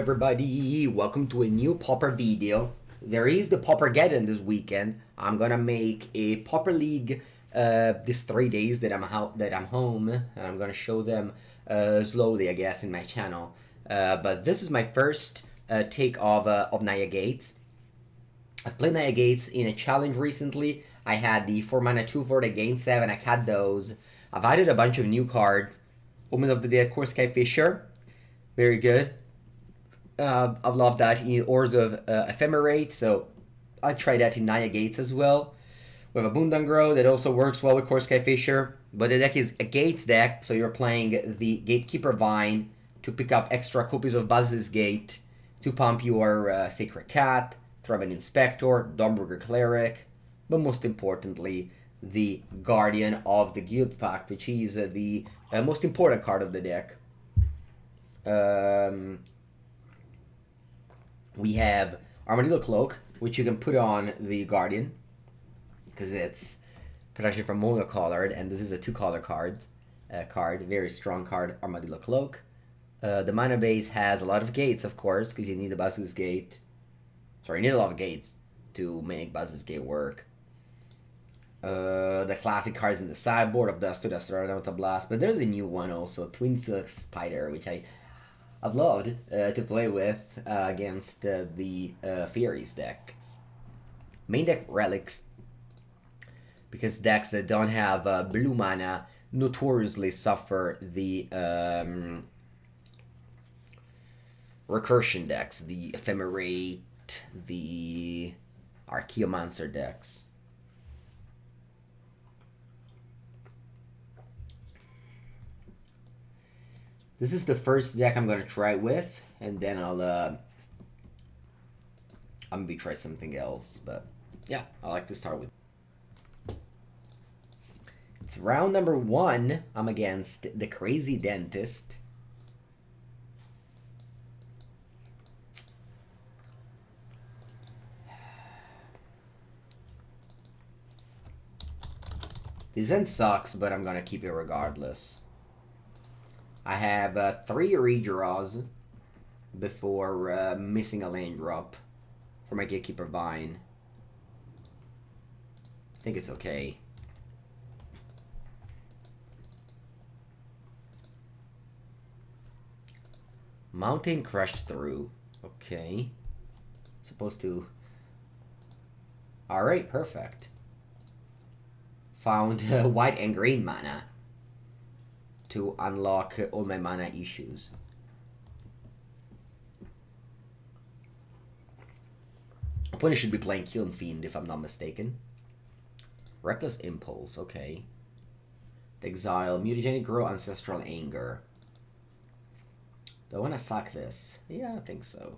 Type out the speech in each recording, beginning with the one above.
Everybody, welcome to a new Pauper video. There is the Paupergeddon this weekend. I'm gonna make a Pauper League these 3 days that I'm home. I'm gonna show them slowly, I guess, in my channel. But this is my first take of Naya Gates. I've played Naya Gates in a challenge recently. I had the 4 mana 2 for the Gain 7. I had those. I've added a bunch of new cards. Omen of the Dead, Kor Skyfisher. Very good. I've loved that in Ores of Ephemerate, so I tried that in Naya Gates as well. We have a Boondangro that also works well with Kor Skyfisher, but the deck is a Gates deck, so you're playing the Gatecreeper Vine to pick up extra copies of Basilisk Gate to pump your Sacred Cat, Thraben Inspector, Dawnbringer Cleric, but most importantly, the Guardian of the Guildpact, which is the most important card of the deck. We have Armadillo Cloak, which you can put on the Guardian, because it's protection from monocolored, and this is a 2-color card. Very strong card, Armadillo Cloak. The mana base has a lot of gates, of course, because you need a Basilisk Gate. Sorry, you need a lot of gates to make Basilisk Gate work. The classic cards in the sideboard of Dust to Dust, Blast, but there's a new one also, Twin Silk Spider, which I've loved to play with against the Fairies decks. Main deck Relics, because decks that don't have blue mana notoriously suffer the recursion decks, the Ephemerate, the Archaeomancer decks. This is the first deck I'm gonna try with, and then I'm gonna try something else. But yeah, I like to start with. It's round number 1. I'm against the Crazy Dentist. This end sucks, but I'm gonna keep it regardless. I have 3 redraws before missing a land drop for my Gatecreeper Vine. I think it's okay. Mountain crashed through. Okay. Supposed to... Alright, perfect. Found white and green mana to unlock all my mana issues. Opponent should be playing Kiln Fiend if I'm not mistaken. Reckless Impulse, okay. Exile, Mutagenic Grow, Ancestral Anger. Do I want to sack this? Yeah, I think so.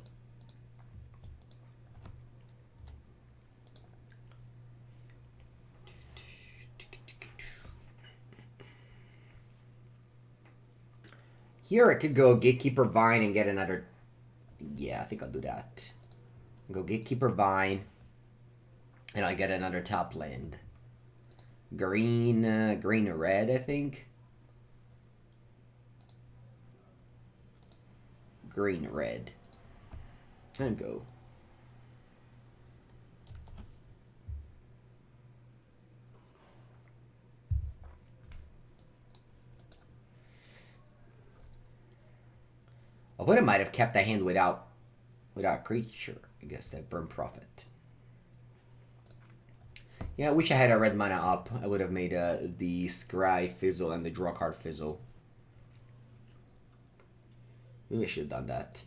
Here I could go Gatecreeper Vine and get another... Yeah, I think I'll do that. Go Gatecreeper Vine, and I get another top land. Green, red, I think. Green, red. And go. I would have might have kept the hand without creature. I guess that Burn Prophet. Yeah, I wish I had a red mana up. I would have made the Scry fizzle and the draw card fizzle. Maybe I should have done that.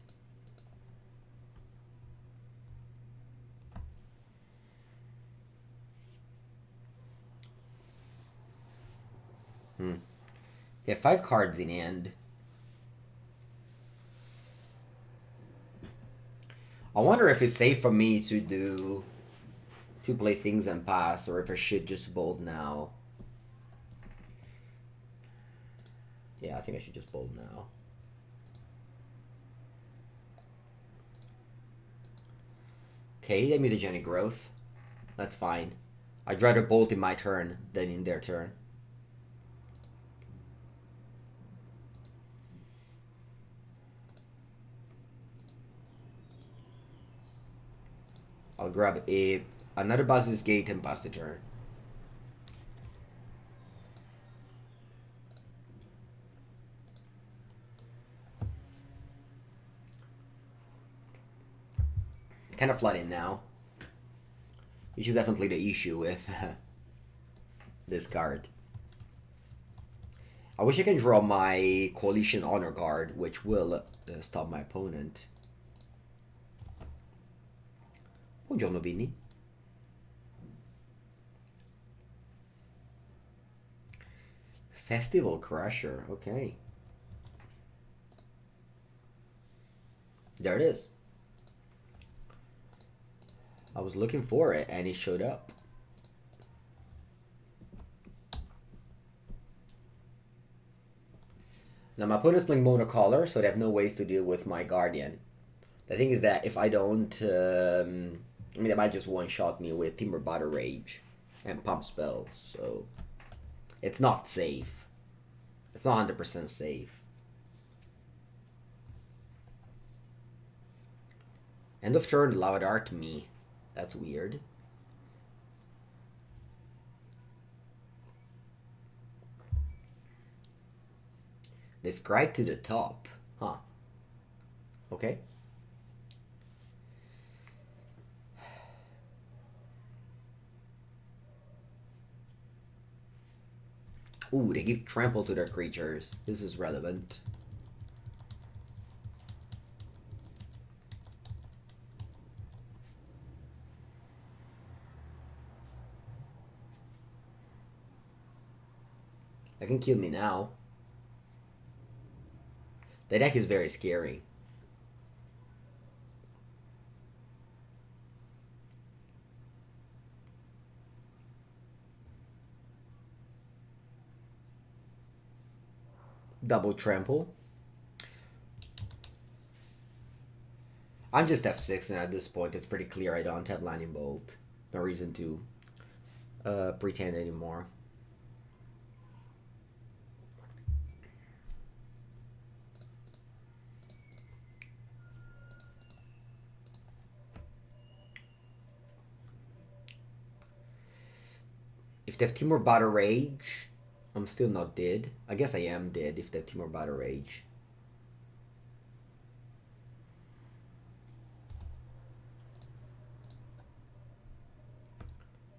They have 5 cards in hand. I wonder if it's safe for me to play things and pass, or if I should just bold now. Yeah, I think I should just bold now. Okay, they mutagenic growth. That's fine. I'd rather bolt in my turn than in their turn. I'll grab another Basilisk Gate and pass the turn. It's kind of flooding now, which is definitely the issue with this card. I wish I can draw my Coalition Honor card, which will stop my opponent. Buongiorno, Vinny. Festival Crusher, okay. There it is. I was looking for it and it showed up. Now my opponent's playing monocolor, so they have no ways to deal with my Guardian. The thing is that if I don't, I mean, they might just one-shot me with Timber Battle Rage and pump spells, so it's not safe. It's not 100% safe. End of turn, Loud Art me. That's weird. This Grite to the top. Huh. Okay. Ooh, they give trample to their creatures. This is relevant. They can kill me now. The deck is very scary. Double trample. I'm just F6 and at this point it's pretty clear I don't have Lightning Bolt. No reason to pretend anymore. If they have Timur Battle Rage, I'm still not dead. I guess I am dead if they have Timur Battle Rage.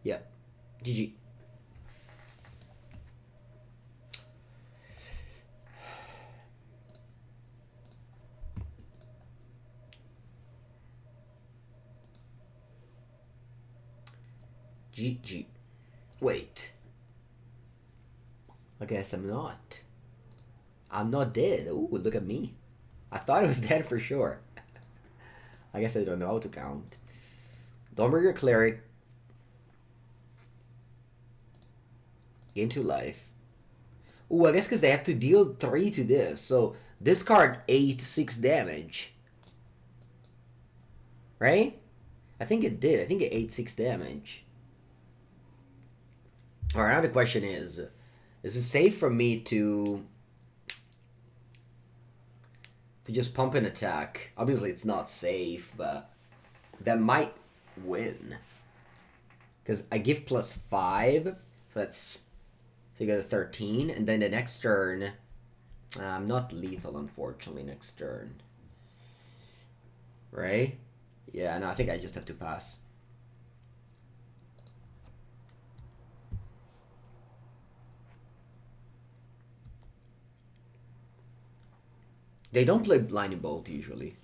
Yeah. GG. GG. Wait. I guess I'm not. I'm not dead. Ooh, look at me. I thought I was dead for sure. I guess I don't know how to count. Dawnbringer Cleric. Gain 2 life. Ooh, I guess because they have to deal 3 to this. So this card ate 6 damage. Right? I think it did. I think it ate 6 damage. Alright, now the question is it safe for me to just pump an attack? Obviously it's not safe, but that might win. Because I give +5, so that's, so you get a 13, and then the next turn, I'm not lethal unfortunately next turn. Right? Yeah, no, I think I just have to pass. They don't play Lightning Bolt usually.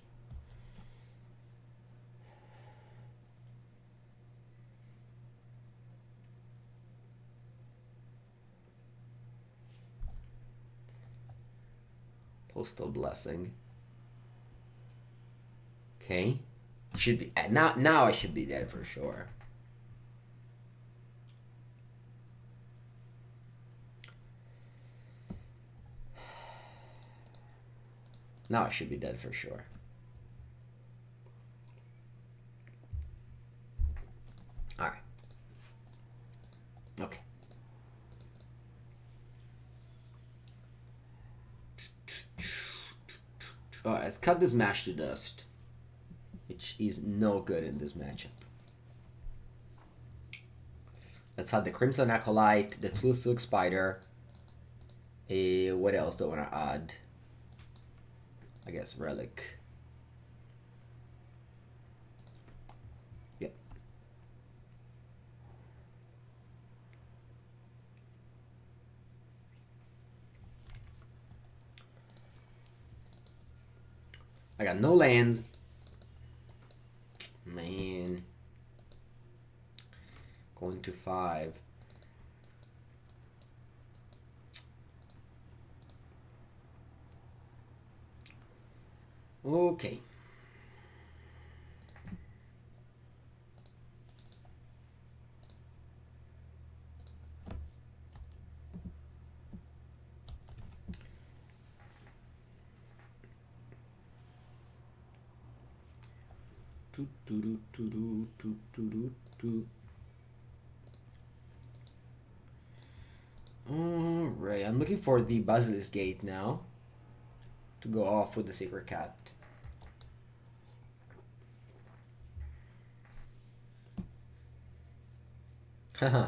Postal Blessing. Okay. Should be now I should be dead for sure. Now I should be dead for sure. Alright. Okay. Alright, let's cut this match to dust. Which is no good in this matchup. Let's add the Crimson Acolyte, the Twill Silk Spider. What else do I want to add? I guess Relic. Yep. I got no lands. Man. Going to 5. Okay. Alright, I'm looking for the Basilisk Gate now to go off with the Secret Cat. Haha.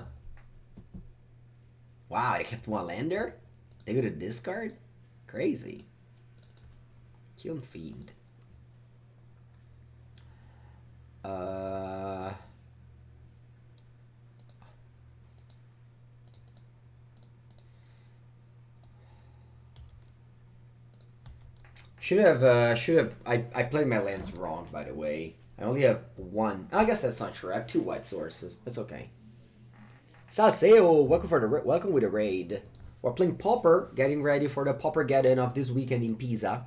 Wow, they kept one lander? They go to discard? Crazy. Kiln Fiend. I played my lands wrong, by the way. I only have one. I guess that's not true. I have 2 white sources. It's okay. Salseo, welcome with a raid. We're playing Pauper, getting ready for the Paupergeddon of this weekend in Pisa.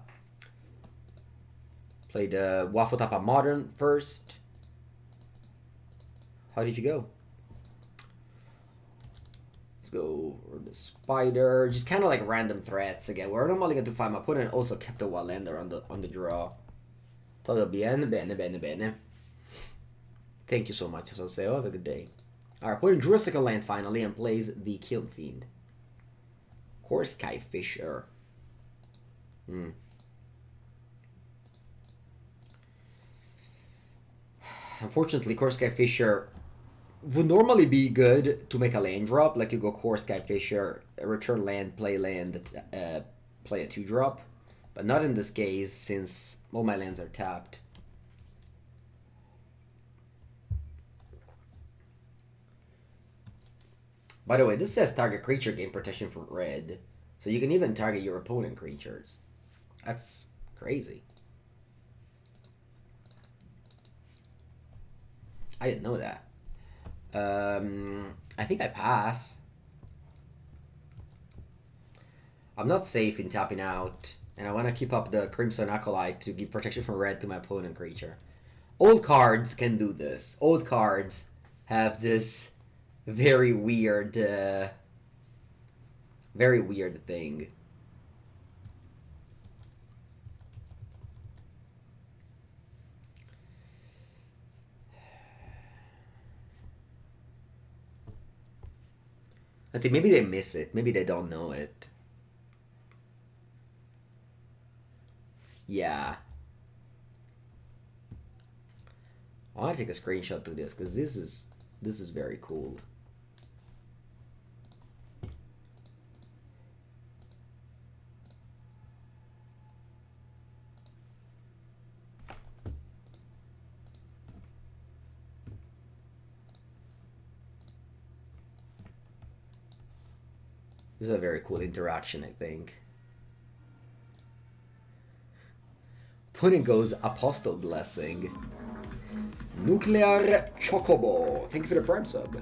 Played Waffle Tapa Modern first. How did you go? Let's go for the Spider. Just kind of like random threats again. We're normally going to find my opponent also kept a Wallender on the draw. Todo bien, bene. Thank you so much, Salseo. Have a good day. Alright, putting drew a second land finally and plays the Kiln Fiend. Kor Skyfisher. Unfortunately, Kor Skyfisher would normally be good to make a land drop. Like you go Kor Skyfisher, return land, play land, play a 2-drop. But not in this case since all my lands are tapped. By the way, this says target creature gain protection for red. So you can even target your opponent creatures. That's crazy. I didn't know that. I think I pass. I'm not safe in tapping out. And I want to keep up the Crimson Acolyte to give protection from red to my opponent creature. Old cards can do this. Old cards have this very weird thing. Let's see, maybe they miss it. Maybe they don't know it. Yeah. I want to take a screenshot to this because this is very cool. This is a very cool interaction, I think. Opponent goes Apostle Blessing. Nuclear Chocobo. Thank you for the Prime sub.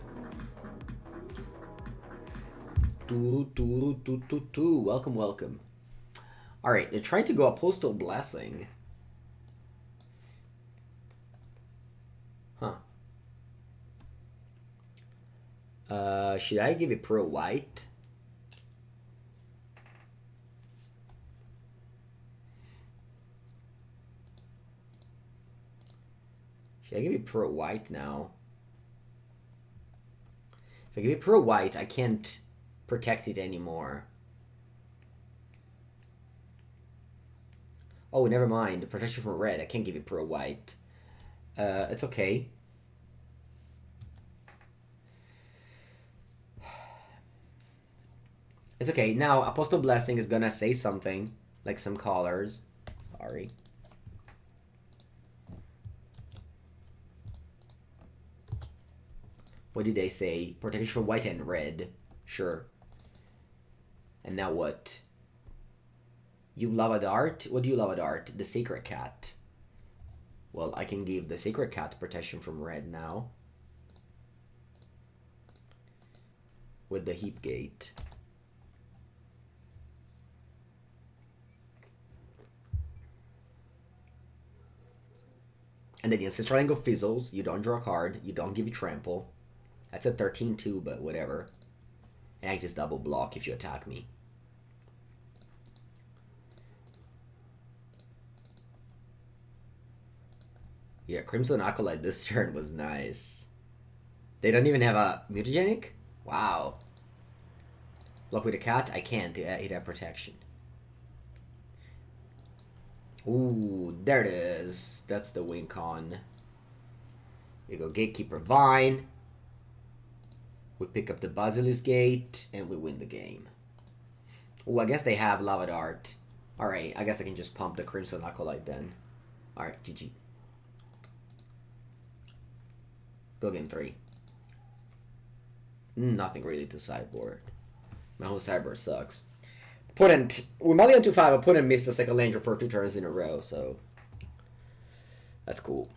Welcome, welcome. Alright, they're trying to go Apostle Blessing. Huh. Should I give it Pro White? Should I give it Pro White now? If I give it Pro White, I can't protect it anymore. Oh, never mind. Protection from red. I can't give it Pro White. It's okay. It's okay. Now, Apostle Blessing is gonna say something, like some colors. Sorry. What did they say? Protection for white and red. Sure. And now what? You love a dart? What do you love a dart? The Sacred Cat. Well, I can give the Sacred Cat protection from red now. With the Heap Gate. And then the Ancestral Angle fizzles. You don't draw a card. You don't give it trample. That's a 13-2, but whatever. And I just double block if you attack me. Yeah, Crimson Acolyte this turn was nice. They don't even have a mutagenic? Wow. Block with a cat? I can't. It had protection. Ooh, there it is. That's the win con. We go Gatecreeper Vine. We pick up the Basilisk Gate, and we win the game. Ooh, I guess they have Lava Dart. Alright, I guess I can just pump the Crimson Acolyte then. Alright, GG. Go game 3. Nothing really to sideboard. My whole sideboard sucks. With Malian 2-5, opponent missed a second land for 2 turns in a row, so that's cool.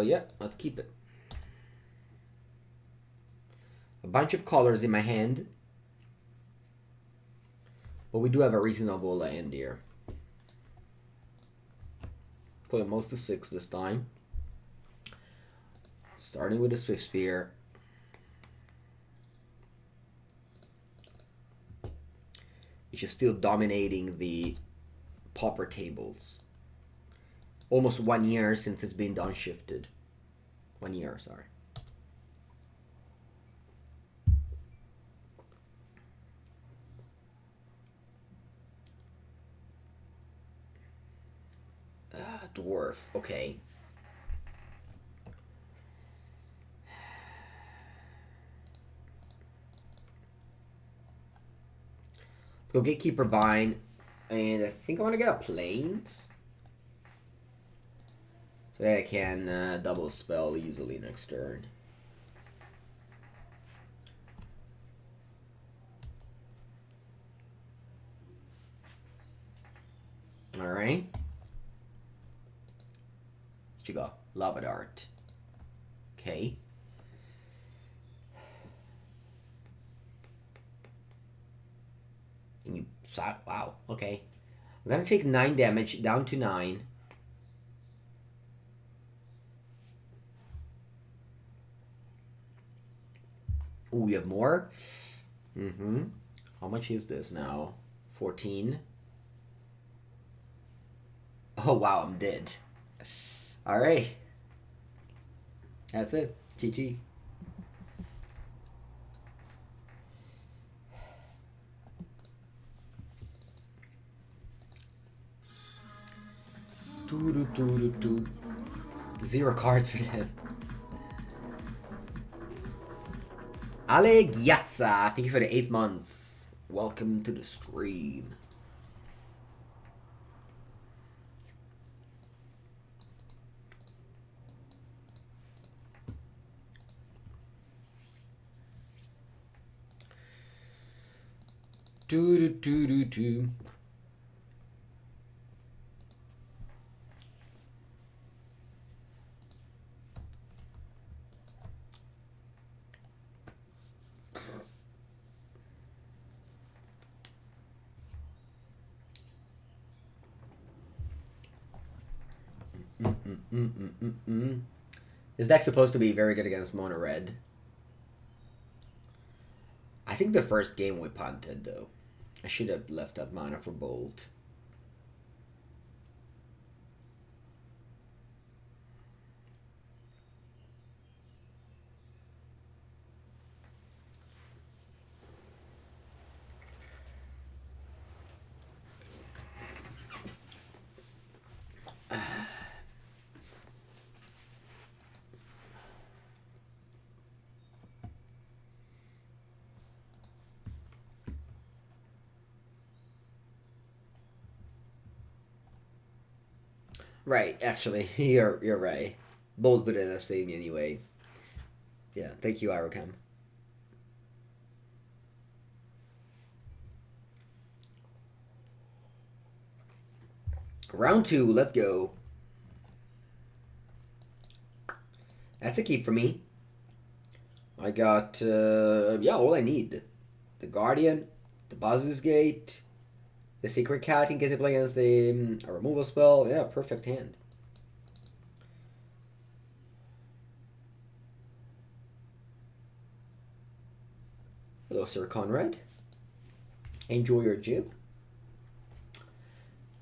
Yeah, let's keep it. A bunch of colors in my hand. But we do have a reasonable land here. Play most to 6 this time. Starting with the Swift Spear. Which is still dominating the Pauper tables. Almost 1 year since it's been downshifted. 1 year, sorry. Dwarf, okay. Let's go Gatecreeper Vine. And I think I want to get a Plains. So that I can double spell easily next turn. Alright. What you got? Lava Dart. Okay. And you wow, okay. I'm gonna take 9 damage down to 9. Ooh, we have more? Mm-hmm. How much is this now? 14. Oh wow, I'm dead. Alright. That's it. GG. Zero cards for them. Ale Gyatsa, thank you for the 8th month. Welcome to the stream. Do. This deck's supposed to be very good against Mono Red. I think the first game we punted, though. I should have left up mana for Bolt. Right, actually, you're right. Both would have saved me anyway. Yeah, thank you, Irocam. Round 2, let's go. That's a keep for me. I got, yeah, all I need. The Guardian, the Basilisk Gate, the Secret Cat in case I play against the a removal spell. Yeah, perfect hand. Hello, Sir Conrad. Enjoy your gym.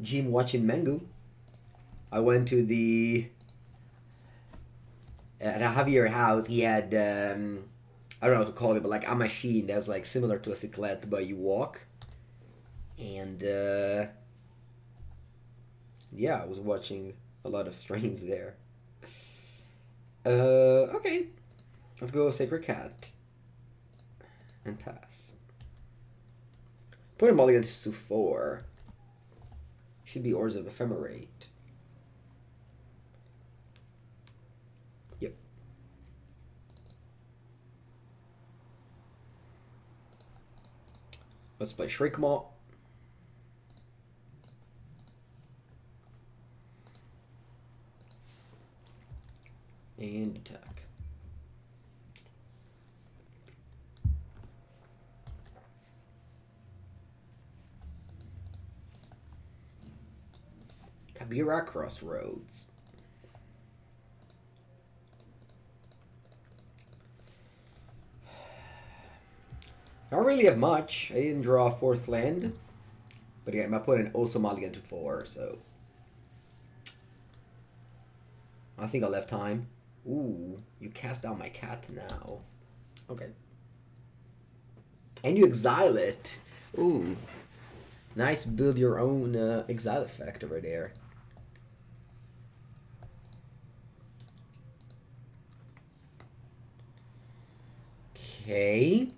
Gym watching Mengu. I went to the... At Javier house, he had... I don't know what to call it, but like a machine that's like similar to a cyclette, but you walk. And yeah, I was watching a lot of streams there. Okay. Let's go Sacred Cat. And pass. Put a mulligan to 4. Should be Oars of Ephemerate. Yep. Let's play Shriekmaw. And attack. Kabira Crossroads. I don't really have much. I didn't draw a 4th land. But again, my opponent also mulligan to 4, so... I think I'll have time. Ooh, you cast down my cat now. Okay. And you exile it. Ooh. Nice build your own exile effect over there. Okay.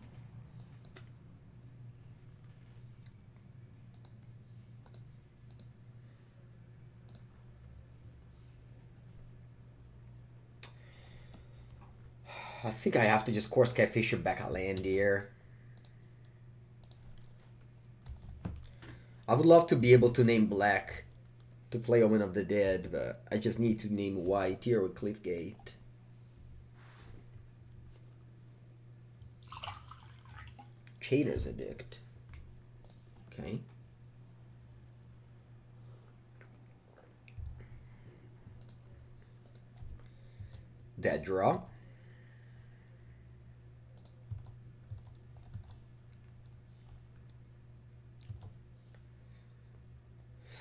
I think I have to just Kor Skyfisher back a land here. I would love to be able to name black to play Omen of the Dead, but I just need to name white here with Cliffgate. Chainer's Addict. Okay. Dead draw.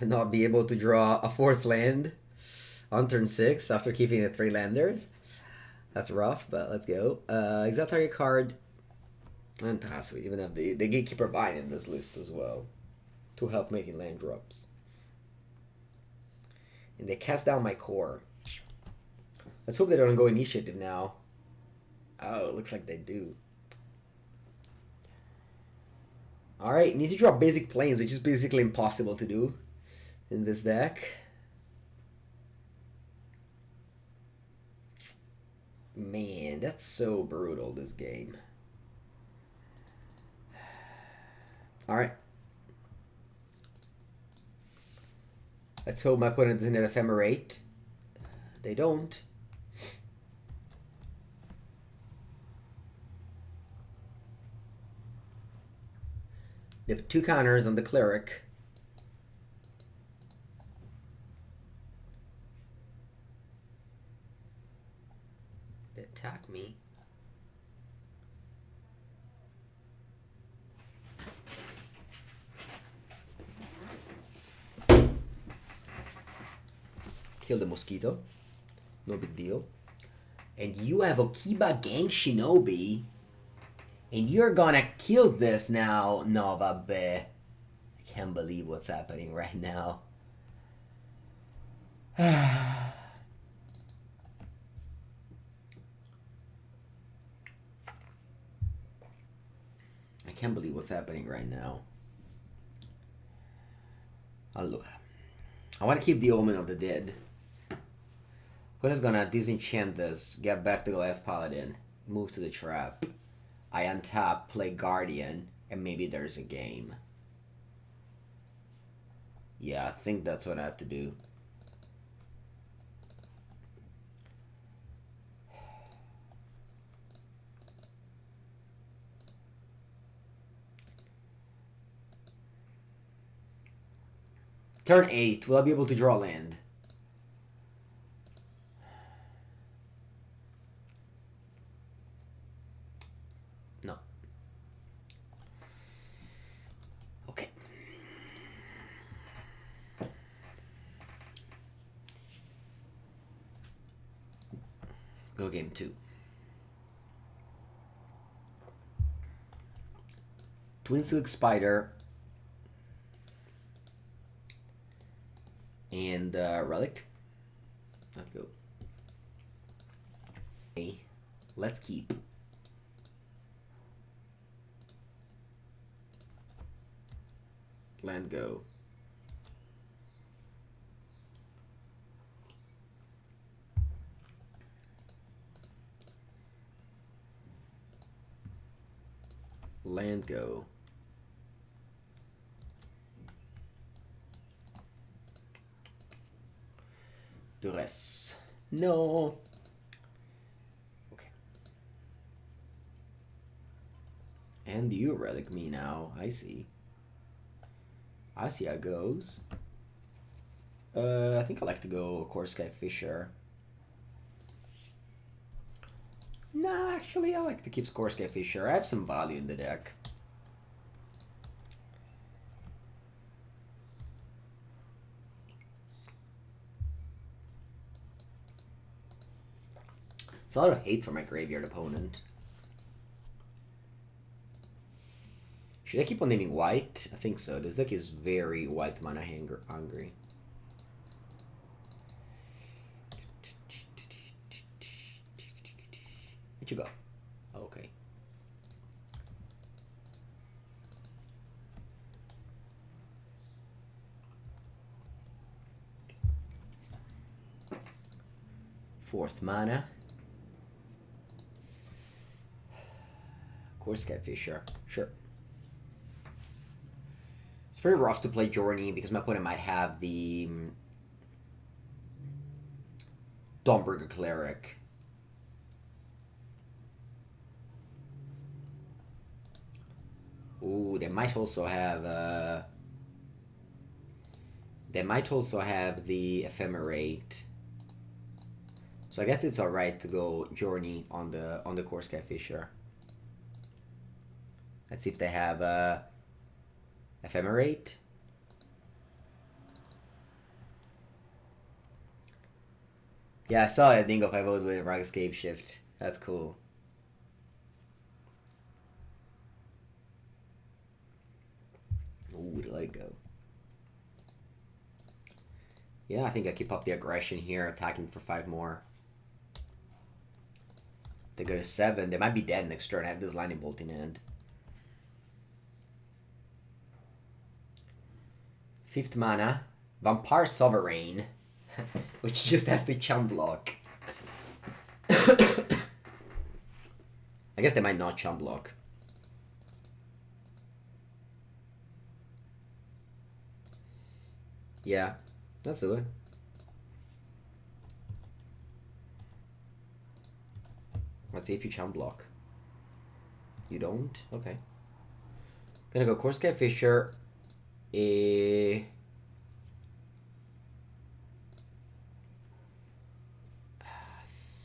Not be able to draw a 4th land on turn 6 after keeping the 3 landers. That's rough, but let's go. Exile target card and pass. We even have the Gatecreeper Vine in this list as well to help making land drops. And they cast down my core. Let's hope they don't go initiative now. Oh, it looks like they do. Alright, need to draw basic planes, which is basically impossible to do in this deck. Man, that's so brutal, this game. Alright. Let's hope my opponent doesn't have Ephemerate. They don't. They have 2 counters on the Cleric. They attack me. Kill the mosquito. No big deal. And you have Okiba Gang Shinobi. And you're gonna kill this now, Nova Be. I can't believe what's happening right now. I can't believe what's happening right now. I want to keep the Omen of the Dead. Who's gonna disenchant this, get back the Glass Paladin, move to the trap. I untap, play Guardian, and maybe there's a game. Yeah, I think that's what I have to do. Turn 8, will I be able to draw land? No. Okay. Go game 2. Twin Silk Spider. And Relic. Let's go. Okay. Let's keep. Land go. Land go. Duress. No. Okay. And you relic me now. I see. I see how it goes. I think I like to go Kor Skyfisher. Nah, actually, I like to keep Kor Skyfisher. I have some value in the deck. It's a lot of hate for my graveyard opponent. Should I keep on naming white? I think so. This deck is very white mana hungry. Where'd you go? Okay. Fourth mana. Kor Skyfisher. Sure. It's very rough to play Journey because my opponent might have the Dawnbringer Cleric. Ooh, they might also have the Ephemerate. So I guess it's alright to go Journey on the Kor Skyfisher. Let's see if they have Ephemerate. Yeah, I saw it. Dingo 5 with Rugscape Shift. That's cool. Ooh, let it go. Yeah, I think I keep up the aggression here, attacking for 5 more. They go to 7. They might be dead next turn. I have this Lightning Bolt in hand. 5th mana, Vampire Sovereign, which just has to chum block. I guess they might not chum block. Yeah, let's do it. Let's see if you chum block. You don't? Okay. Gonna go Kor Skyfisher. I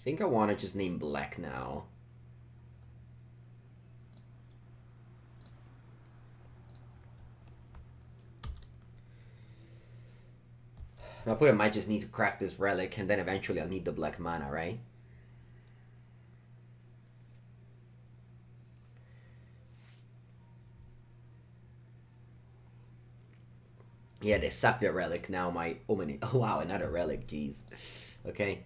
think I want to just name black now. My opponent might just need to crack this relic, and then eventually I'll need the black mana, right? Yeah, they sucked the relic. Now my Omen. Oh wow, another relic. Jeez. Okay.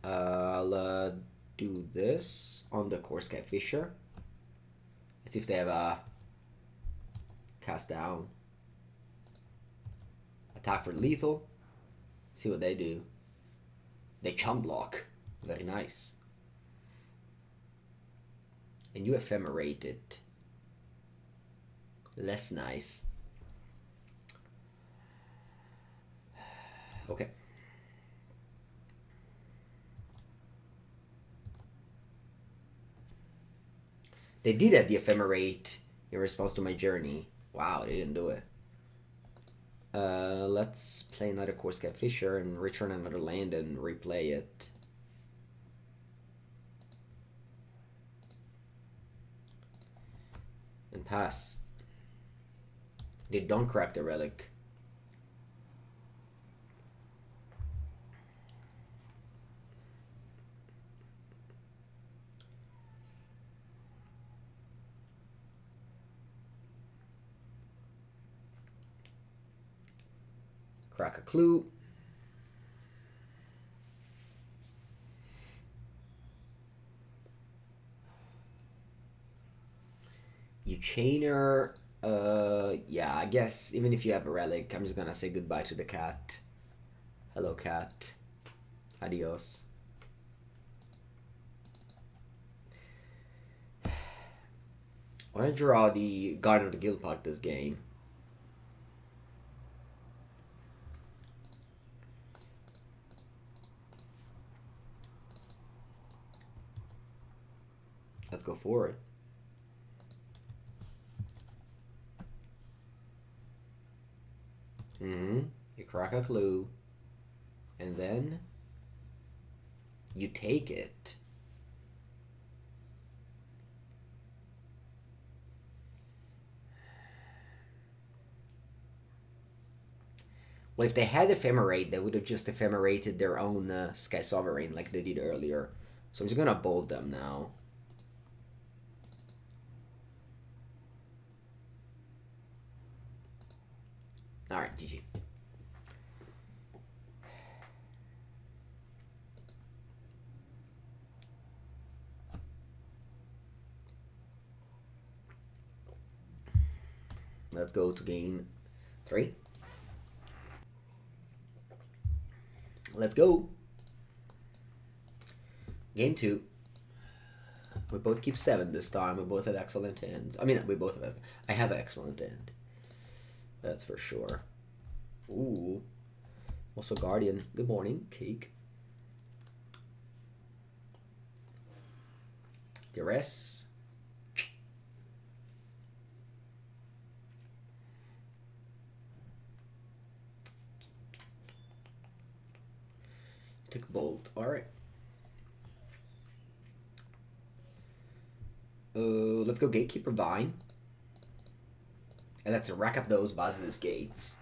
I'll do this on the Kor Skyfisher. Let's see if they have a cast down. Attack for lethal. See what they do. They chum block. Very nice. And you ephemerate it. Less nice. Okay. They did have the ephemerate in response to my journey. Wow, they didn't do it. Let's play another Kor Skyfisher and return another land and replay it. And pass. They don't crack the relic. Crack a clue. You chainer. Yeah, I guess even if you have a relic, I'm just gonna say goodbye to the cat. Hello, cat. Adios. I want to draw the Guardian of the Guildpact this game. Let's go for it. You crack a clue. And then you take it. Well, if they had ephemerate, they would have just ephemerated their own Sky Sovereign like they did earlier. So I'm just gonna bolt them now. Alright, GG. Let's go to game 3. Let's go. Game 2. We both keep 7 this time. We both have excellent hands. I mean, we both have. I have an excellent hand. That's for sure. Ooh. Also Guardian. Good morning, Cake. Duress. Take Bolt. Alright. Let's go Gatecreeper Vine. And let's rack up those Basilisk Gates.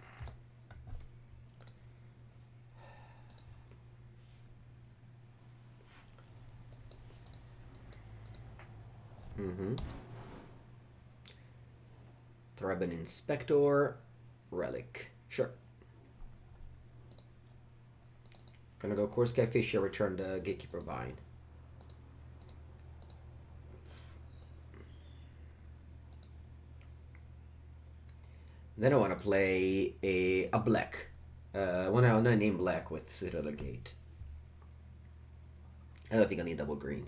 Thraben Inspector. Relic. Sure. Gonna go Kor Skyfisher, return the Gatecreeper Vine. Then I want to play a black. I want to name black with Citadel Gate. I don't think I need double green.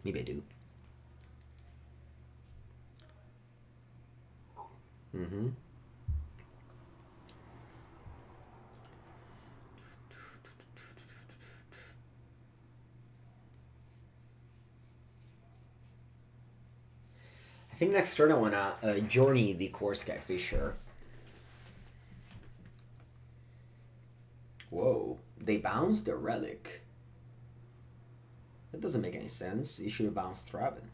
Maybe I do. I think next turn I want to journey the Kor Skyfisher. Whoa, they bounced their relic. That doesn't make any sense. You should have bounced Thraben.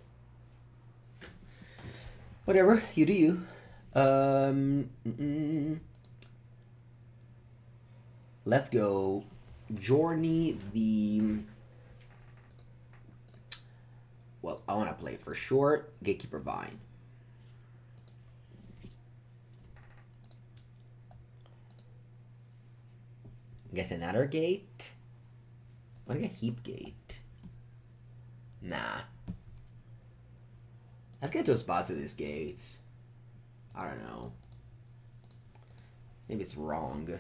Whatever, you do you. Let's go journey the... Well, I want to play for sure Gatecreeper Vine. Get another gate. I want to get Heap Gate. Nah. Let's get those Basilisk Gates. I don't know. Maybe it's wrong.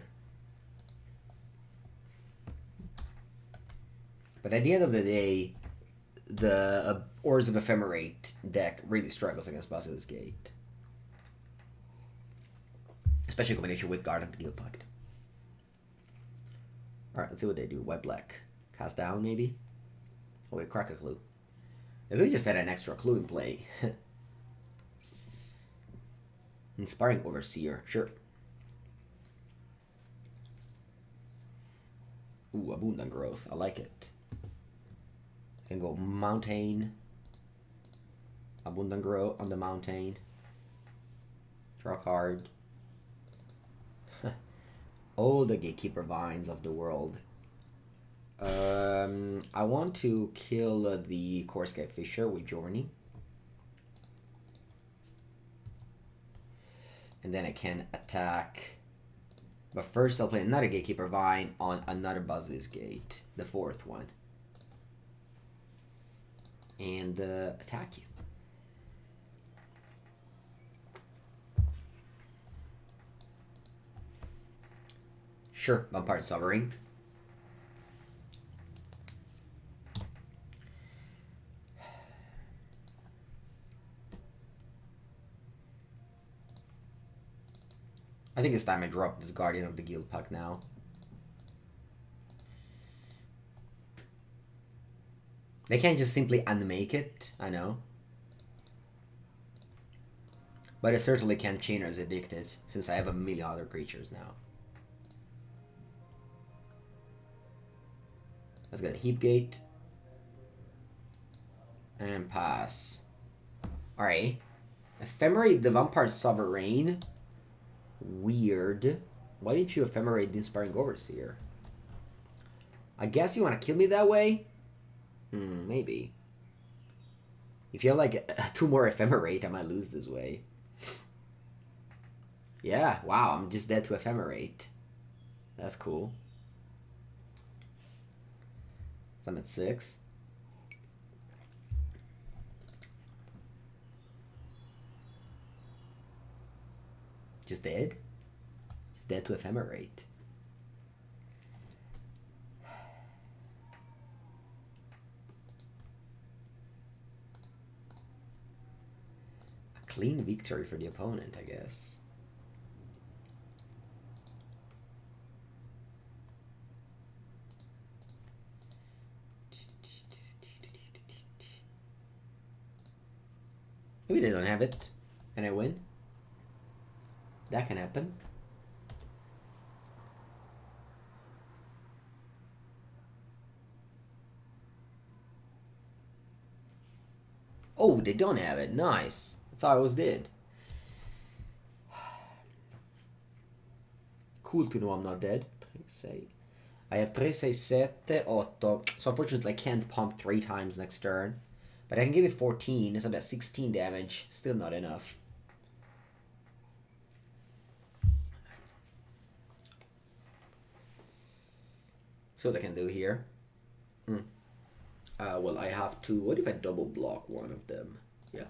But at the end of the day, the Ores of Ephemerate deck really struggles against Basilisk Gate. Especially in combination with Guard of the Guildpact. Alright, let's see what they do. White black. Cast down, maybe? Oh, wait, crack a clue. They really just had an extra clue in play. Inspiring Overseer, sure. Ooh, Abundant Growth, I like it. Can go Mountain. Abundant Growth on the Mountain. Draw a card. All the Gatecreeper Vines of the world. I want to kill the Kor Skyfisher with Journey. And then I can attack. But first I'll play another Gatecreeper Vine on another Basilisk Gate. The fourth one. And attack you. Sure, Vampire Sovereign. I think it's time I drop this Guardian of the Guildpact now. They can't just simply unmake it, I know. But I certainly can't chain as addicted, since I have a million other creatures now. Let's get a Heap Gate. And pass. Alright. Ephemerate the Vampire Sovereign. Weird. Why didn't you Ephemerate the Inspiring Overseer? I guess you want to kill me that way? Maybe. If you have like 2 more Ephemerate, I might lose this way. Yeah, wow, I'm just dead to Ephemerate. That's cool. So I'm at 6. Just dead? Just dead to Ephemerate. A clean victory for the opponent, I guess. Maybe they don't have it, and I win. That can happen. Oh, they don't have it. Nice. I thought I was dead. Cool to know I'm not dead. I have 3, 6, 7, 8. So unfortunately I can't pump 3 times next turn. But I can give it 14, so that's 16 damage. Still not enough. So what I can do here. Well, I have to... What if I double block one of them? Yeah.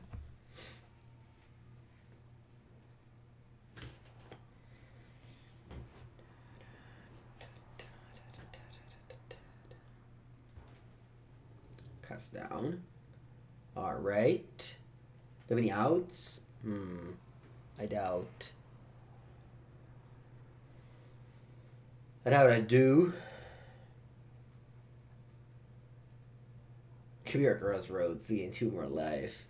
Cast down. Alright. Do you have any outs? I doubt. I doubt I do. Career Crossroads, seeing 2 more life.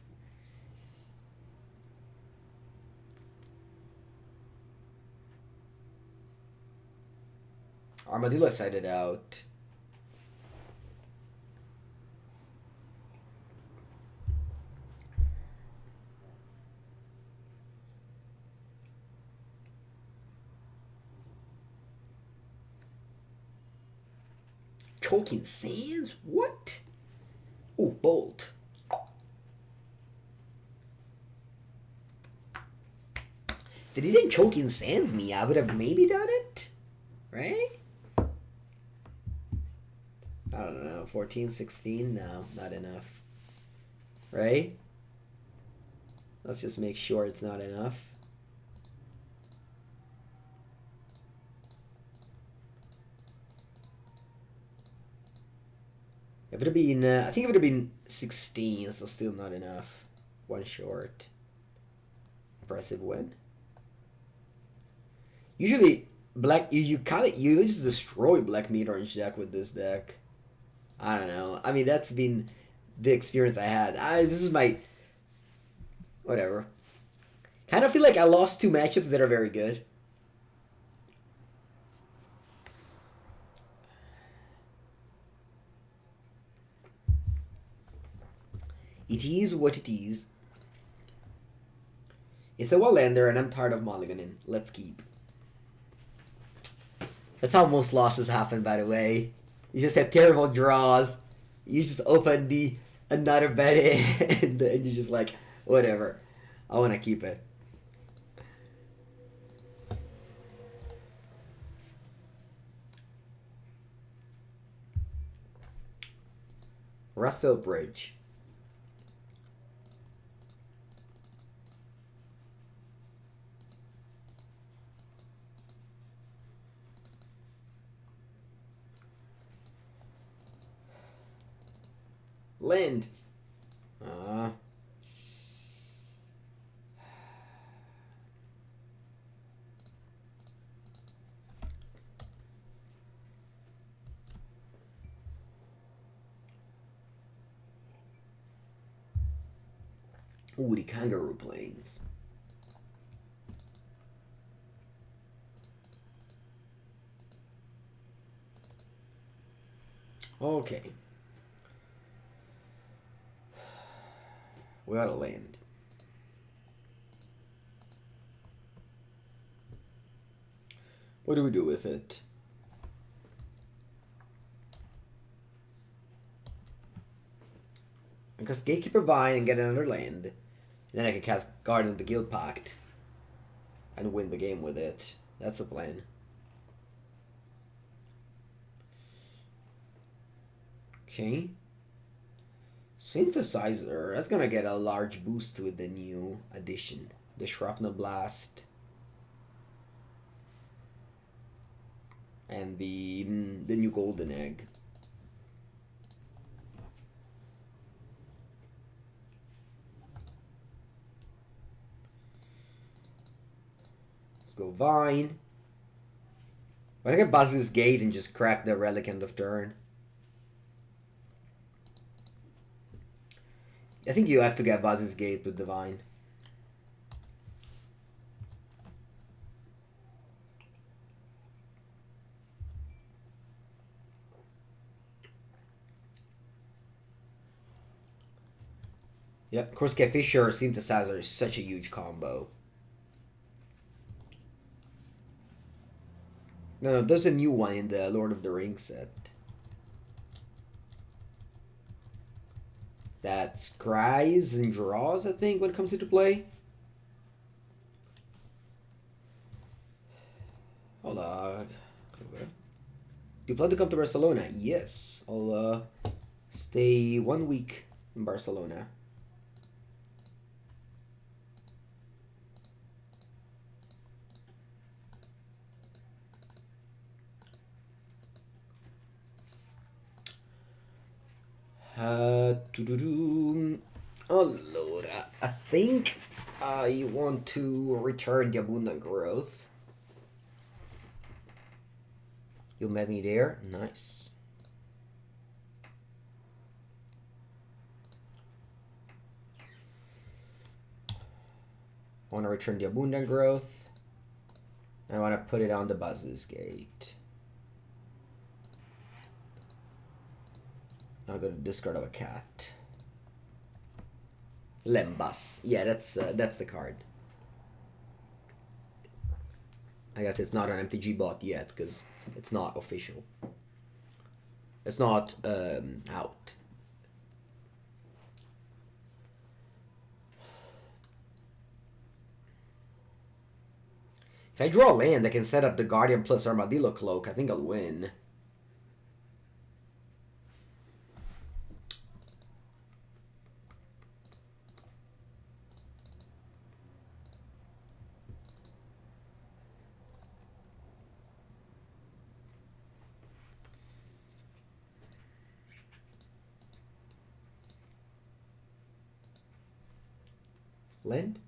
Armadillo sided out. Choking Sands? What? Ooh, Bolt. If he didn't Choking Sands me, I would have maybe done it. Right? I don't know. 14, 16? No, not enough. right? Let's just make sure it's not enough. If it had been, I think it would have been 16, so still not enough. One short. Impressive win. Usually, you just destroy black meat-orange deck with this deck. I don't know. I mean, that's been the experience I had. This is my... Whatever. Kind of feel like I lost 2 matchups that are very good. It is what it is. It's a one-lander and I'm tired of mulliganing. Let's keep. That's how most losses happen, by the way. You just have terrible draws. You just open another bet and you're just like, whatever. I want to keep it. Rustfield Bridge. Land. Ooh, the Kangaroo Plains. Okay. We gotta land. What do we do with it? I cast Gatecreeper Vine and get another land. Then I can cast Guardian of the Guildpact and win the game with it. That's the plan. Okay. Synthesizer. That's gonna get a large boost with the new addition. The Shrapnel Blast. And the new Golden Egg. Let's go Vine. Why don't I get Basilisk Gate and just crack the Relic end of turn? I think you have to get Basilisk Gate with the Vine. Yep, Kor Skyfisher Synthesizer is such a huge combo. No, there's a new one in the Lord of the Rings set. That scries and draws, I think, when it comes into play. Hold on. Do you plan to come to Barcelona? Yes. I'll stay 1 week in Barcelona. Oh Lord, I think I want to return the Abundant Growth. You met me there? Nice. I want to return the Abundant Growth. I want to put it on the Basilisk Gate. I'll go to discard of a cat. Lembas. Yeah, that's the card. I guess it's not an MTG bot yet because it's not official. It's not out. If I draw a land, I can set up the Guardian plus Armadillo Cloak. I think I'll win. Land?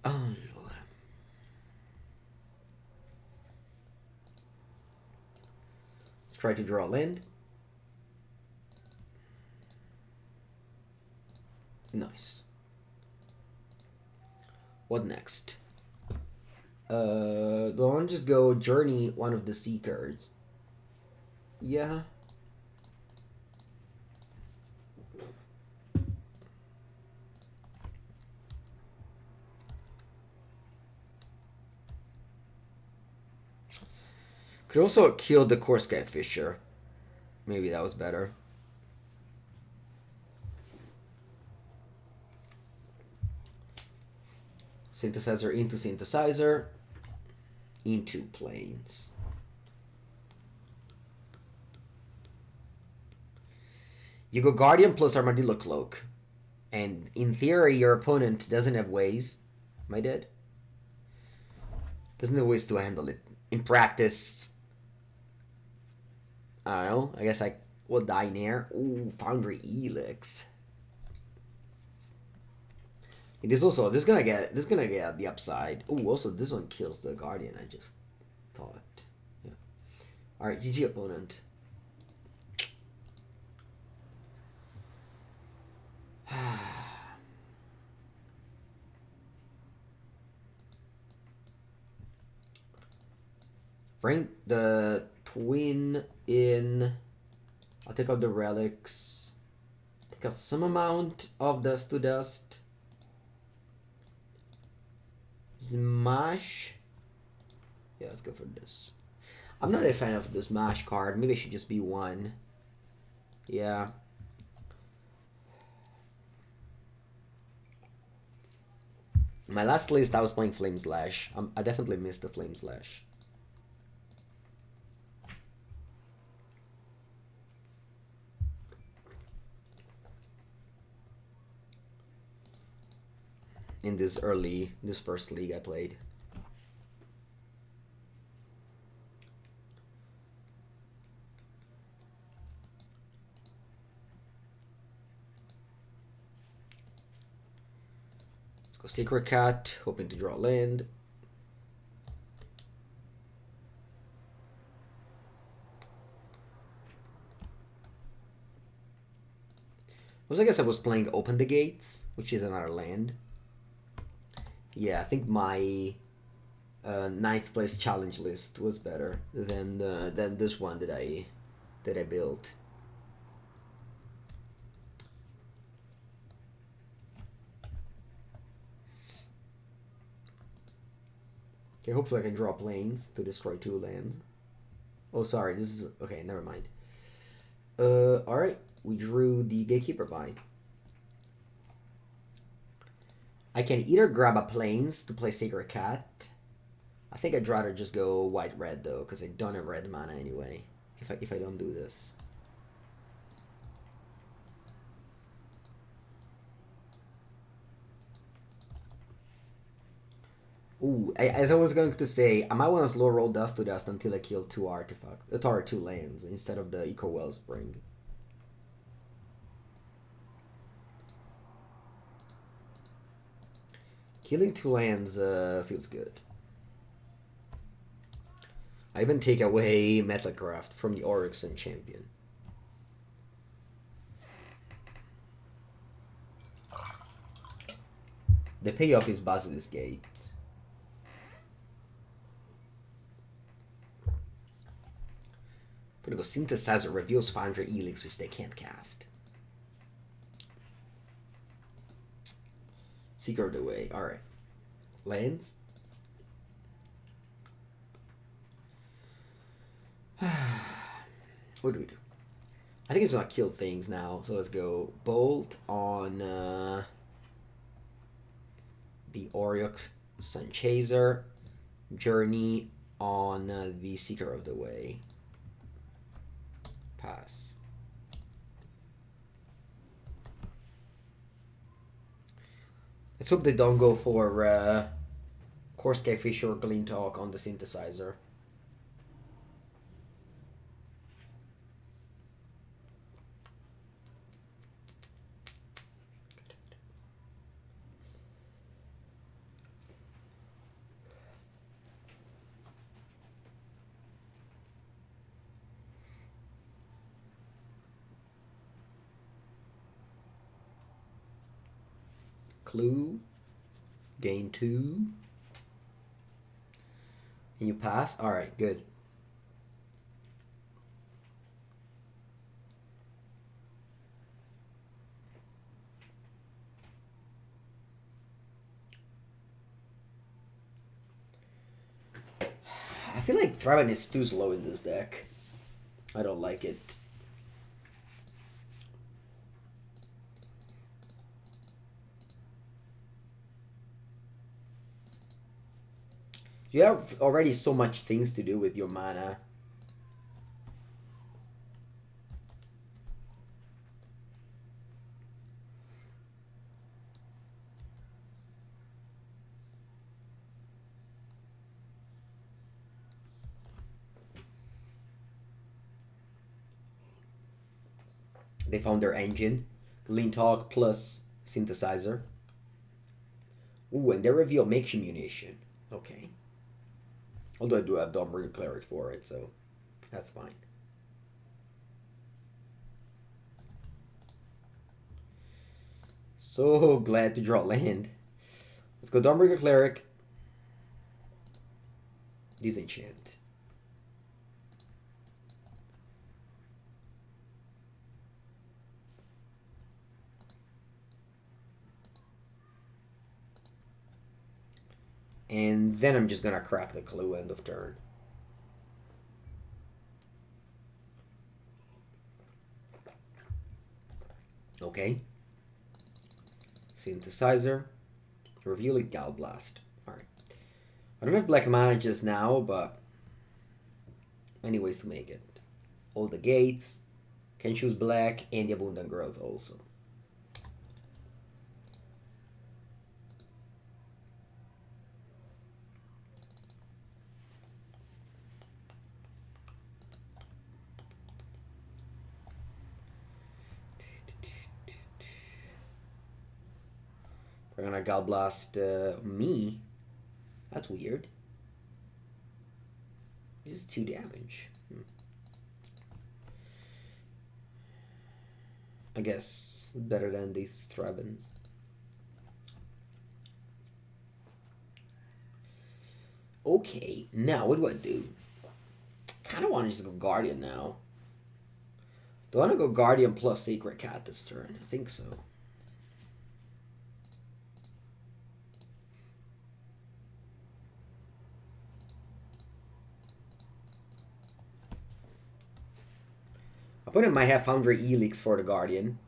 Oh, Lord. Let's try to draw land. Nice. What next? Do I want to just go journey one of the Seekers? Yeah. Could also kill the Kor Skyfisher. Maybe that was better. Synthesizer into synthesizer. Into planes. You go Guardian plus Armadillo Cloak. And in theory, your opponent doesn't have ways. Am I dead? Doesn't have ways to handle it. In practice, I don't know. I guess I will die in air. Ooh, Foundry Elix. It is also this is gonna get the upside. Ooh, also this one kills the Guardian. I just thought. Yeah. All right, GG opponent. Bring the twin in. I'll take out the relics. Take out some amount of dust to dust. Smash. Yeah, let's go for this. I'm not a fan of the Smash card. Maybe I should just be one. Yeah. My last list, I was playing Flame Slash. I definitely missed the Flame Slash. In this first league I played. Let's go Secret Cat, hoping to draw land. I guess I was playing Open the Gates, which is another land. Yeah, I think my 9th place challenge list was better than this one that I built. Okay, hopefully I can draw planes to destroy 2 lands. Oh, sorry, this is okay. Never mind. All right, we drew the Gatecreeper Vine. I can either grab a planes to play Sacred Cat. I think I'd rather just go white-red though, because I don't have red mana anyway. If I don't do this. Ooh, as I was going to say, I might want to slow roll dust to dust until I kill 2 artifacts, 2 lands instead of the Eco Wellspring. Killing 2 lands feels good. I even take away Metalcraft from the Oryx and Champion. The payoff is Basilisk Gate. I'm gonna go Synthesizer reveals Foundry Elix, which they can't cast. Seeker of the Way. Alright. Lands. What do we do? I think it's gonna kill things now. So let's go Bolt on the Oryx Sunchaser. Journey on the Seeker of the Way. Pass. Let's hope they don't go for Kor Skyfisher or Glintalk on the Synthesizer. clue. Gain 2. And you pass? Alright, good. I feel like Thraben is too slow in this deck. I don't like it. You have already so much things to do with your mana. They found their engine. Lean Talk plus Synthesizer. Ooh, and they reveal Makeshift Munition. Okay. Although I do have Dawnbringer Cleric for it, so that's fine. So glad to draw land. Let's go Dawnbringer Cleric. Disenchant. And then I'm just gonna crack the clue end of turn. Okay. Synthesizer. Reveal a Guildblast. Alright. I don't have black mana just now, but many ways to make it. All the gates. Can choose black and the Abundant Growth also. We're gonna Guildblast me. That's weird. This is 2 damage. I guess better than these Threbens. Okay, now what do I do? Kind of want to just go Guardian now. Do I want to go Guardian plus Sacred Cat this turn? I think so. Opponent might have Foundry Elix for the Guardian.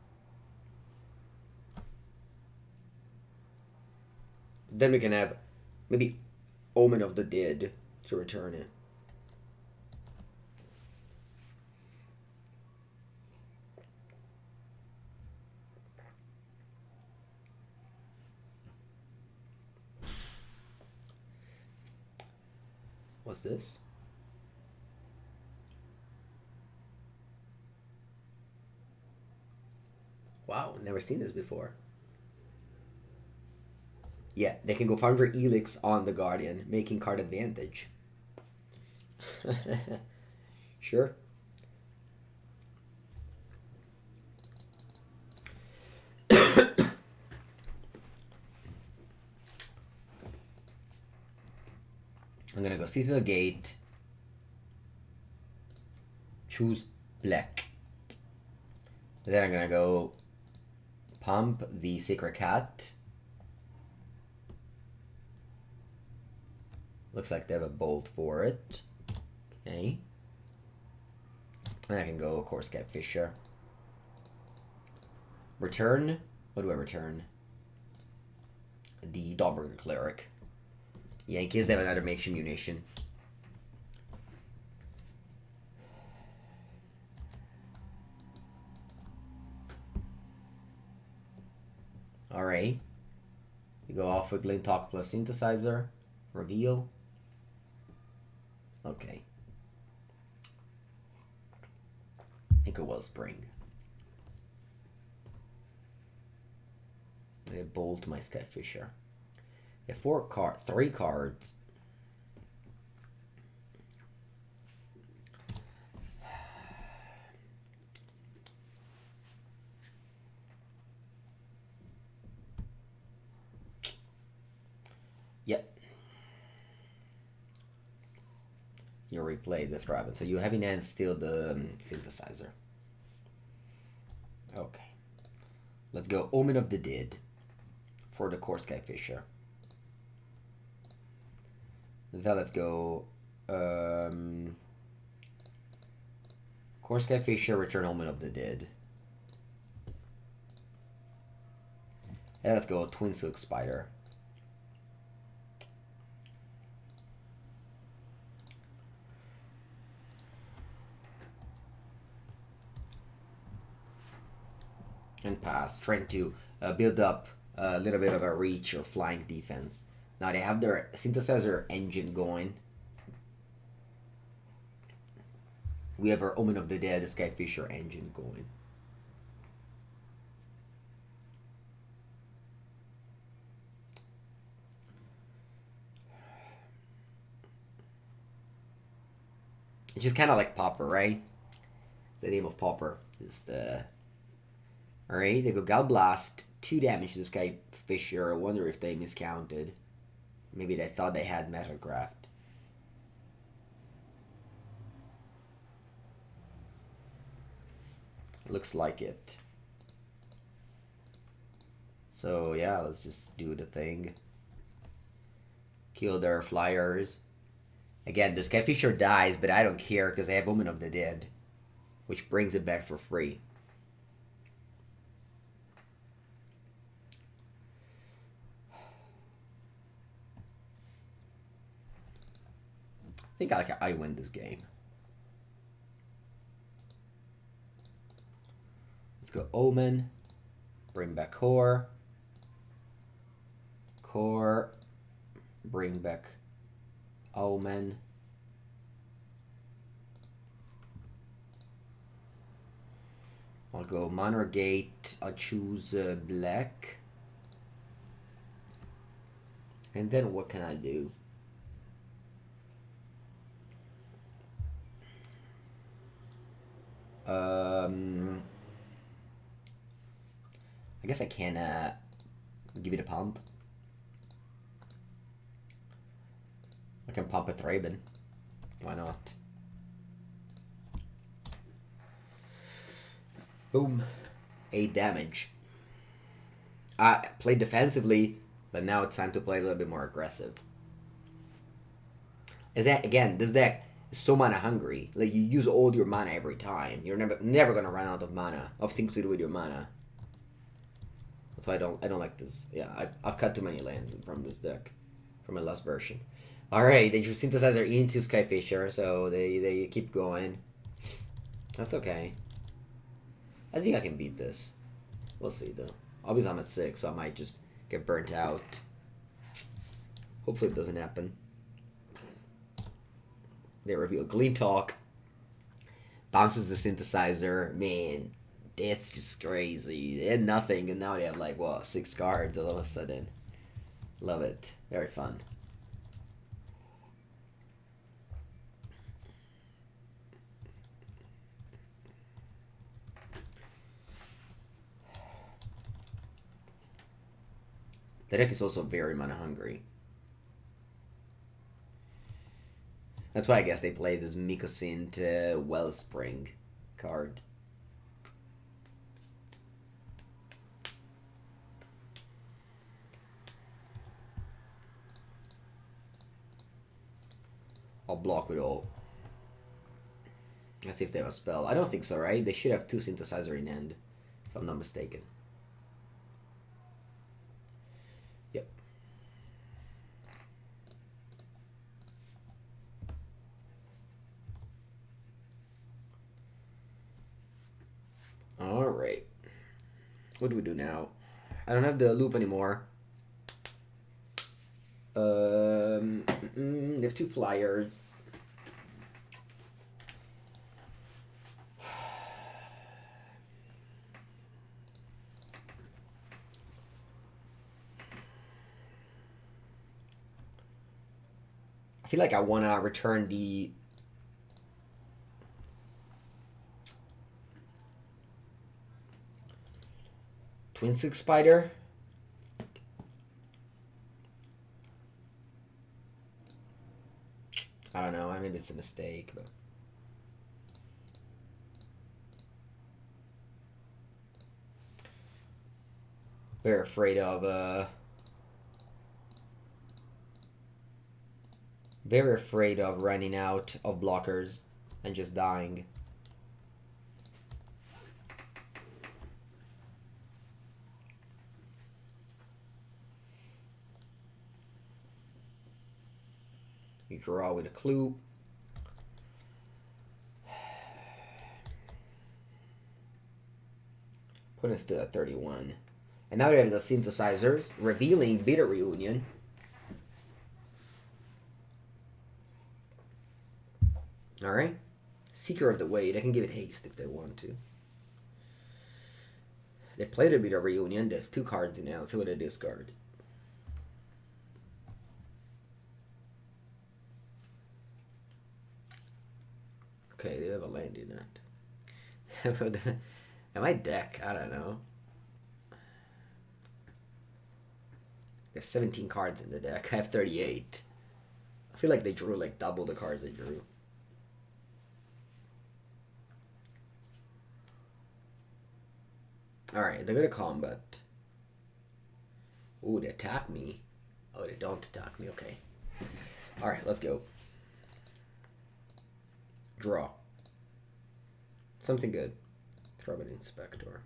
Then we can have maybe Omen of the Dead to return it. What's this? Wow, never seen this before. Yeah, they can go Foundry Elix on the Guardian, making card advantage. Sure. I'm gonna go Citadel Gate. Choose black. Then I'm gonna go pump the Sacred Cat. Looks like they have a bolt for it. Okay. And I can go Kor Skyfisher. Return. What do I return? The Dawnbringer Cleric. Yeah, in case they have another Makeshift Munition. Alright. You go off with Lean Talk plus Synthesizer. Reveal. Okay. Think it was Spring. I bolt my Skyfisher. I have 3 cards. You replay the Thraben. So you have in hand still the synthesizer. Okay. Let's go Omen of the Dead for the Kor Skyfisher. Then let's go Kor Skyfisher, return Omen of the Dead. And let's go Twin Silk Spider. And pass, trying to build up a little bit of a reach or flank defense. Now they have their synthesizer engine going. We have our Omen of the Dead, the Skyfisher engine going. It's just kind of like Pauper, right? The name of Pauper is the... Alright, they go Guildblast, 2 damage to this Skyfisher. I wonder if they miscounted. Maybe they thought they had Metacraft. Looks like it. So yeah, let's just do the thing. Kill their flyers. Again, the Skyfisher dies, but I don't care because I have Omen of the Dead, which brings it back for free. I think I win this game. Let's go Omen. Bring back Kor. Kor. Bring back Omen. I'll go Manor Gate. I'll choose black. And then what can I do? I guess I can give it a pump. I can pump a Thraben. Why not? Boom. 8 damage. I played defensively, but now it's time to play a little bit more aggressive. Is that, again, this deck is so mana hungry. Like, you use all your mana every time. You're never gonna run out of mana, of things to do with your mana. That's why I don't like this. Yeah, I've cut too many lands from this deck, from my last version. Alright, they just synthesizer into Skyfisher, so they keep going. That's okay. I think I can beat this. We'll see though. Obviously I'm at 6, so I might just get burnt out. Hopefully it doesn't happen. They reveal Gleam Talk. Bounces the synthesizer. Man, that's just crazy. They had nothing, and now they have like, what, 6 cards all of a sudden. Love it. Very fun. The deck is also very mana hungry. That's why I guess they play this Mycosynth Wellspring card. I'll block with all. Let's see if they have a spell. I don't think so, right? They should have 2 synthesizer in hand, if I'm not mistaken. Yep. Alright. What do we do now? I don't have the loop anymore. They have 2 flyers. I feel like I want to return the Twin Silk Spider. I don't know, maybe it's a mistake, but... Very afraid of, very afraid of running out of blockers and just dying. You draw with a clue. Put us to 31. And now we have the synthesizers, revealing Bitter Reunion. Alright. Seeker of the Way. They can give it haste if they want to. They played a Bitter Reunion. They have 2 cards in now. Let's see what they discard. Okay, they have a land in it. And my deck, I don't know. There's 17 cards in the deck. I have 38. I feel like they drew like double the cards they drew. Alright, they're gonna combat. Ooh, they attack me. Oh, they don't attack me, okay. Alright, let's go. Draw. Something good. Thraben Inspector.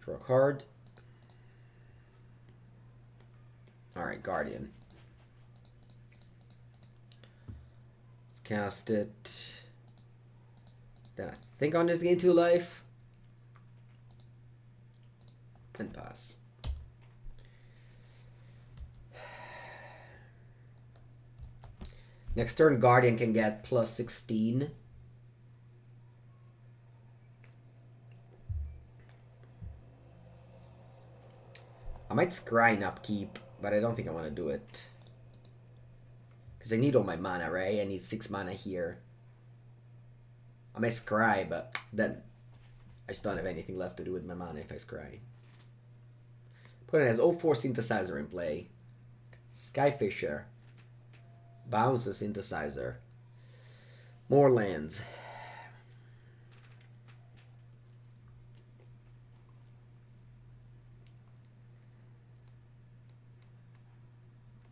Draw a card. Alright, Guardian. Let's cast it. Then I think on this gain 2 life. And pass. Next turn, Guardian can get plus 16. I might scry and upkeep, but I don't think I want to do it. Because I need all my mana, right? I need 6 mana here. I might scry, but then I just don't have anything left to do with my mana if I scry. Put it as 04 synthesizer in play. Skyfisher. Bounce a synthesizer. More lands.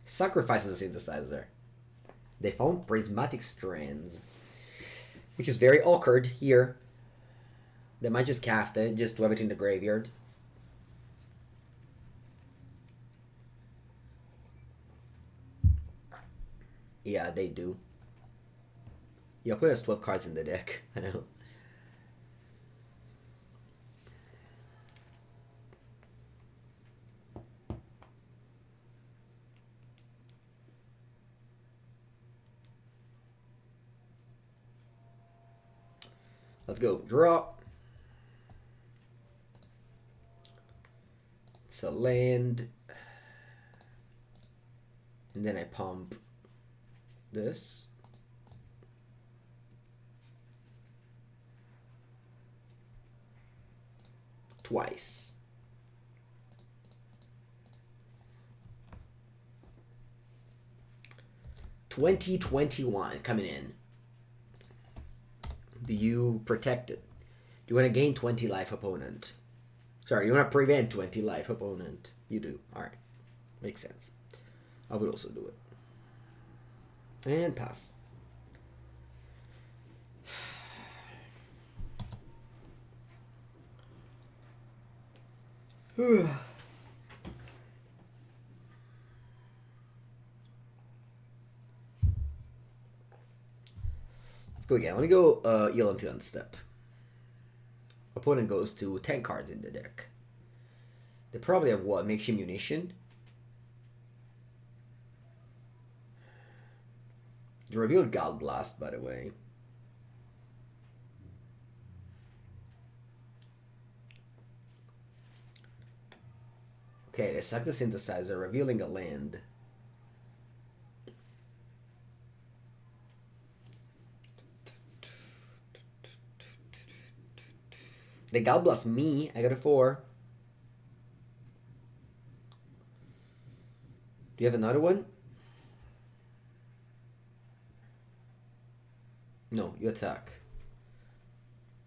Sacrifices a synthesizer. They found prismatic strands, which is very awkward here. They might just cast it, just to have it in the graveyard. Yeah, they do. Yeah, put us 12 cards in the deck. I know. Let's go. Draw. It's a land. And then I pump this. Twice. $20.21 coming in. Do you protect it? Do you want to gain 20 life opponent? Sorry, you want to prevent 20 life opponent. You do. Alright. Makes sense. I would also do it. And pass. Let's go again. Let me go Yell until end step. Opponent goes to 10 cards in the deck. They probably have what? Makeshift munition? They revealed Guildblast, by the way. Okay, they sack the synthesizer, revealing a land. They Guildblast me. I got a 4. Do you have another one? No, you attack.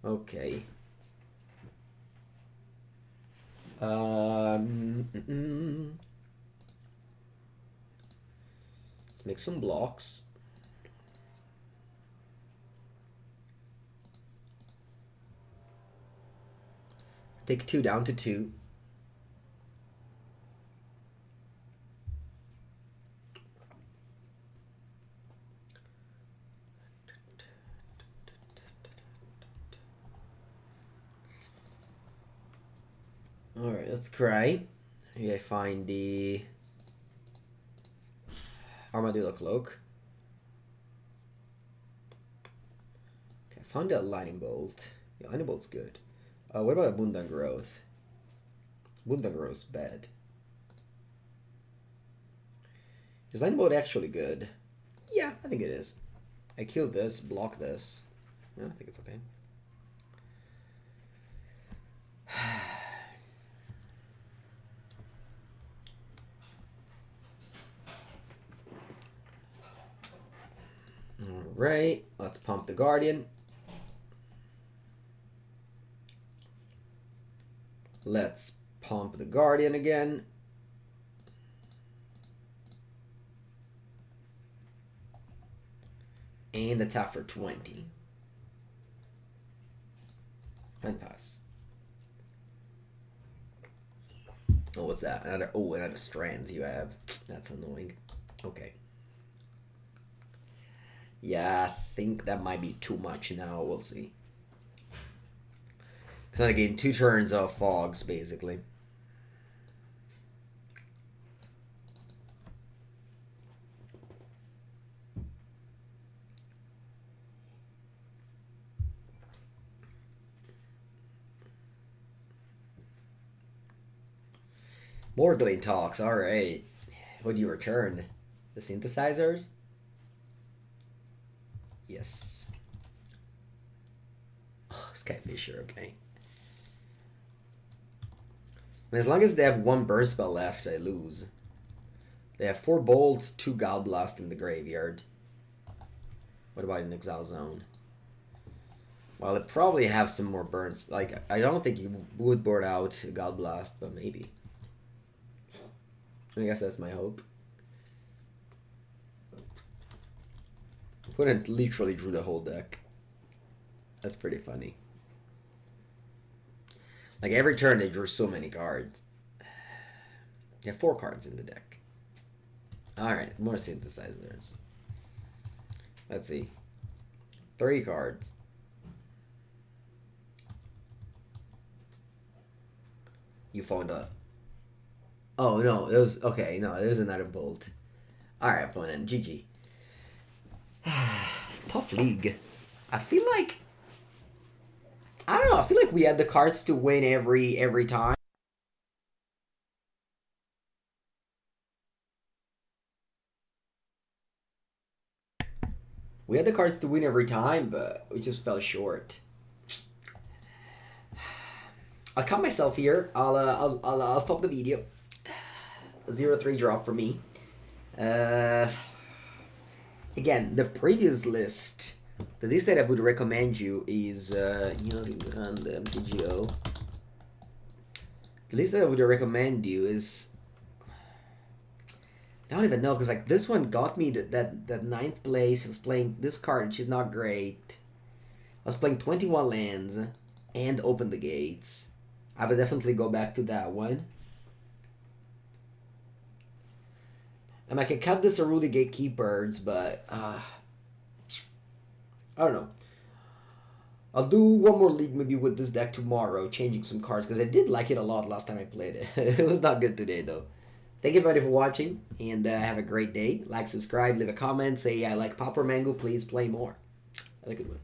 Okay. Let's make some blocks. Take 2 down to 2. Alright, let's cry. Here I find the Armadillo Cloak. Okay, I found the Lightning Bolt. Yeah, Lightning Bolt's good. What about Abundant Growth? Abundant Growth's bad. Is Lightning Bolt actually good? Yeah, I think it is. I killed this, block this. Yeah, I think it's okay. Alright, let's pump the Guardian. Let's pump the Guardian again. And attack for 20. And pass. Oh, what's that? Another strands you have. That's annoying. Okay. Yeah, I think that might be too much now. We'll see. Because again, 2 turns of fogs, basically. More Glean Talks, alright. What do you return? The synthesizers? Yes. Oh, Skyfisher, okay. And as long as they have 1 burn spell left, I lose. They have 4 bolts, 2 Guildblast in the graveyard. What about an Exile Zone? Well, they probably have some more burns. Like, I don't think you would board out Guildblast, but maybe. I guess that's my hope. Opponent literally drew the whole deck. That's pretty funny. Like every turn they drew so many cards. They have 4 cards in the deck. Alright, more synthesizers. Let's see. 3 cards. You found a... Oh no, it was... Okay, no, there's another bolt. Alright, opponent. GG. Tough league. I feel like... I don't know, I feel like we had the cards to win every time. We had the cards to win every time, but we just fell short. I'll cut myself here. I'll stop the video. 0-3 drop for me. Again, the previous list, the list that I would recommend you is, you know, on the MTGO. The list that I would recommend you is, I don't even know, because like this one got me that 9th place. I was playing this card, which is not great. I was playing 21 lands and Open the Gates. I would definitely go back to that one. And I can cut the Cerulean Gatekeepers, but I don't know. I'll do one more league maybe with this deck tomorrow, changing some cards, because I did like it a lot last time I played it. It was not good today, though. Thank you everybody for watching, and have a great day. Like, subscribe, leave a comment, say I like Pauper Mango, please play more. Have a good one.